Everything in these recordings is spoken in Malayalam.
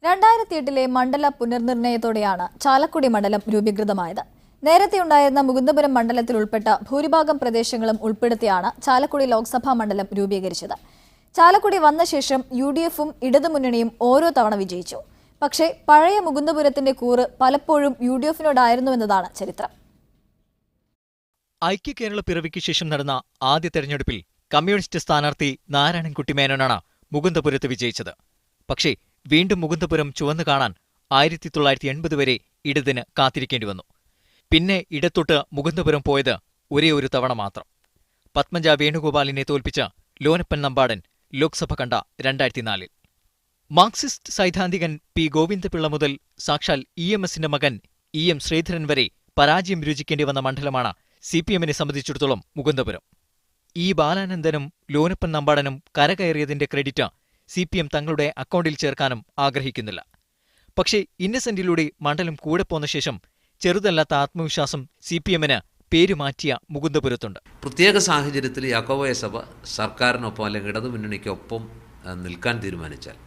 2008 മണ്ഡല പുനർനിർണയത്തോടെയാണ് ചാലക്കുടി മണ്ഡലം രൂപീകൃതമായത്. നേരത്തെയുണ്ടായിരുന്ന മുകുന്ദപുരം മണ്ഡലത്തിൽ ഉൾപ്പെട്ട ഭൂരിഭാഗം പ്രദേശങ്ങളും ഉൾപ്പെടുത്തിയാണ് ചാലക്കുടി ലോക്സഭാ മണ്ഡലം രൂപീകരിച്ചത്. ചാലക്കുടി വന്ന ശേഷം UDFും ഇടതുമുന്നണിയും ഓരോ തവണ വിജയിച്ചു. പക്ഷേ പഴയ മുകുന്ദപുരത്തിന്റെ കൂറ് പലപ്പോഴും UDFിനോടായിരുന്നുവെന്നതാണ് ചരിത്രം. ഐക്യ കേരള പിറവിക്ക് ശേഷം നടന്ന ആദ്യ തെരഞ്ഞെടുപ്പിൽ കമ്മ്യൂണിസ്റ്റ് സ്ഥാനാർത്ഥി നാരായണൻകുട്ടി മേനോനാണ് മുകുന്ദപുരത്ത് വിജയിച്ചത്. പക്ഷേ വീണ്ടും മുകുന്ദപുരം ചുവന്നു കാണാൻ 1980 വരെ ഇടതിന് കാത്തിരിക്കേണ്ടി വന്നു. പിന്നെ ഇടത്തോട്ട് മുകുന്ദപുരം പോയത് ഒരേ ഒരു തവണ മാത്രം. പത്മജ വേണുഗോപാലിനെ തോൽപ്പിച്ച ലോനപ്പൻ നമ്പാടൻ ലോക്സഭ കണ്ട 2004. Marxist സൈദ്ധാന്തികൻ P. ഗോവിന്ദപിള്ള മുതൽ സാക്ഷാൽ EMSന്റെ മകൻ EM ശ്രീധരൻ വരെ പരാജയം രുചിക്കേണ്ടി വന്ന മണ്ഡലമാണ് CPMനെ സംബന്ധിച്ചിടത്തോളം മുകുന്ദപുരം. E. ബാലാനന്ദനും ലോനപ്പൻ നമ്പാടനും കരകയറിയതിന്റെ ക്രെഡിറ്റ് CPM തങ്ങളുടെ അക്കൗണ്ടിൽ ചേർക്കാനും ആഗ്രഹിക്കുന്നില്ല. പക്ഷേ ഇന്നസെന്റിലൂടെ മണ്ഡലം കൂടെ പോന്ന ശേഷം ചെറുതല്ലാത്ത ആത്മവിശ്വാസം CPMന് പേരുമാറ്റിയ മുകുന്ദപുരത്തുണ്ട്. പ്രത്യേക സാഹചര്യത്തിൽ യാക്കോബായ സഭ സർക്കാരിനൊപ്പം അല്ലെങ്കിൽ ഇടതുമുന്നണിക്കൊപ്പം നിൽക്കാൻ തീരുമാനിച്ചാൽ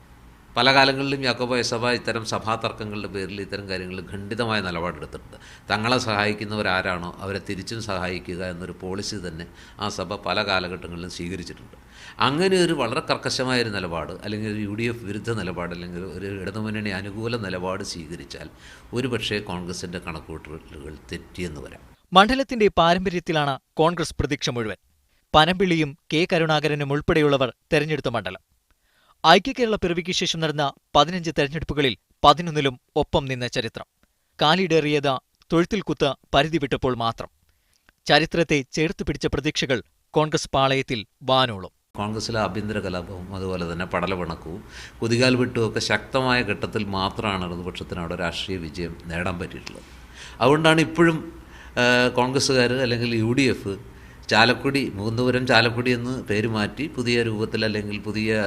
പല കാലങ്ങളിലും യാക്കോബായ സഭ ഇത്തരം സഭാതർക്കങ്ങളുടെ പേരിൽ ഇത്തരം കാര്യങ്ങളിൽ ഖണ്ഡിതമായ നിലപാടെടുത്തിട്ടുണ്ട്. തങ്ങളെ സഹായിക്കുന്നവരാരാണോ അവരെ തിരിച്ചും സഹായിക്കുക എന്നൊരു പോളിസി തന്നെ ആ സഭ പല കാലഘട്ടങ്ങളിലും സ്വീകരിച്ചിട്ടുണ്ട്. അങ്ങനെ ഒരു വളരെ കർക്കശമായൊരു നിലപാട് അല്ലെങ്കിൽ ഒരു UDF വിരുദ്ധ നിലപാട് അല്ലെങ്കിൽ ഒരു ഇടതുമുന്നണി അനുകൂല നിലപാട് സ്വീകരിച്ചാൽ ഒരുപക്ഷേ കോൺഗ്രസിൻ്റെ കണക്കുകൂട്ടലുകൾ തെറ്റിയെന്ന് വരാം. മണ്ഡലത്തിന്റെ പാരമ്പര്യത്തിലാണ് കോൺഗ്രസ് പ്രതീക്ഷ മുഴുവൻ. പനമ്പിള്ളിയും K. കരുണാകരനും ഉൾപ്പെടെയുള്ളവർ തെരഞ്ഞെടുത്ത മണ്ഡലം. ഐക്യ കേരള പിറവിക്ക് ശേഷം നടന്ന 15 തെരഞ്ഞെടുപ്പുകളിൽ 11ലും ഒപ്പം നിന്ന ചരിത്രം. കാലിടേറിയത് തൊഴുത്തിൽ കുത്ത് പരിധി വിട്ടപ്പോൾ മാത്രം. ചരിത്രത്തെ ചേർത്തു പിടിച്ച പ്രതീക്ഷകൾ കോൺഗ്രസ് പാളയത്തിൽ വാനോളും. കോൺഗ്രസിലെ ആഭ്യന്തര കലാപവും അതുപോലെ തന്നെ പടലപിണക്കവും കുതികാൽ വിട്ടുമൊക്കെ ശക്തമായ ഘട്ടത്തിൽ മാത്രമാണ് ഇടതുപക്ഷത്തിന് അവിടെ രാഷ്ട്രീയ വിജയം നേടാൻ പറ്റിയിട്ടുള്ളത്. അതുകൊണ്ടാണ് ഇപ്പോഴും കോൺഗ്രസ്സുകാർ അല്ലെങ്കിൽ UDF ചാലക്കുടി മുകുന്ദപുരം ചാലക്കുടി എന്ന് പേര് മാറ്റി പുതിയ രൂപത്തിൽ അല്ലെങ്കിൽ പുതിയ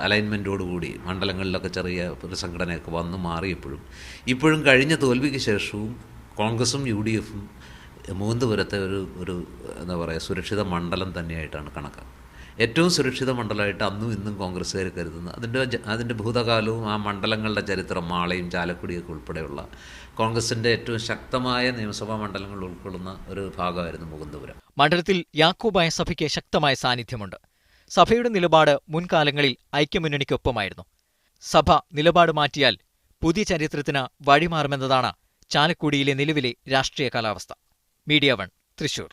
അലൈൻമെൻറ്റോടുകൂടി മണ്ഡലങ്ങളിലൊക്കെ ചെറിയ ഒരു സംഘടനയൊക്കെ വന്നു മാറിയപ്പോഴും ഇപ്പോഴും കഴിഞ്ഞ തോൽവിക്ക് ശേഷവും കോൺഗ്രസും UDFും മുകുന്ദപുരത്തെ ഒരു എന്താ പറയുക സുരക്ഷിത മണ്ഡലം തന്നെയായിട്ടാണ് കണക്കാക്കുക. ഏറ്റവും സുരക്ഷിത മണ്ഡലമായിട്ട് അന്നും ഇന്നും കോൺഗ്രസ്സുകാർ കരുതുന്നത് അതിൻ്റെ ഭൂതകാലവും ആ മണ്ഡലങ്ങളുടെ ചരിത്രം മാളയും ചാലക്കുടിയൊക്കെ ഉൾപ്പെടെയുള്ള കോൺഗ്രസിൻ്റെ ഏറ്റവും ശക്തമായ നിയമസഭാ മണ്ഡലങ്ങൾ ഉൾക്കൊള്ളുന്ന ഒരു ഭാഗമായിരുന്നു മുകുന്ദപുരം. മണ്ഡലത്തിൽ യാക്കോബായ സഭയ്ക്ക് ശക്തമായ സാന്നിധ്യമുണ്ട്. സഭയുടെ നിലപാട് മുൻകാലങ്ങളിൽ ഐക്യമുന്നണിക്കൊപ്പമായിരുന്നു. സഭ നിലപാട് മാറ്റിയാൽ പുതിയ ചരിത്രത്തിന് വഴിമാറുമെന്നതാണ് ചാലക്കുടിയിലെ നിലവിലെ രാഷ്ട്രീയ കാലാവസ്ഥ. മീഡിയ 1 തൃശൂർ.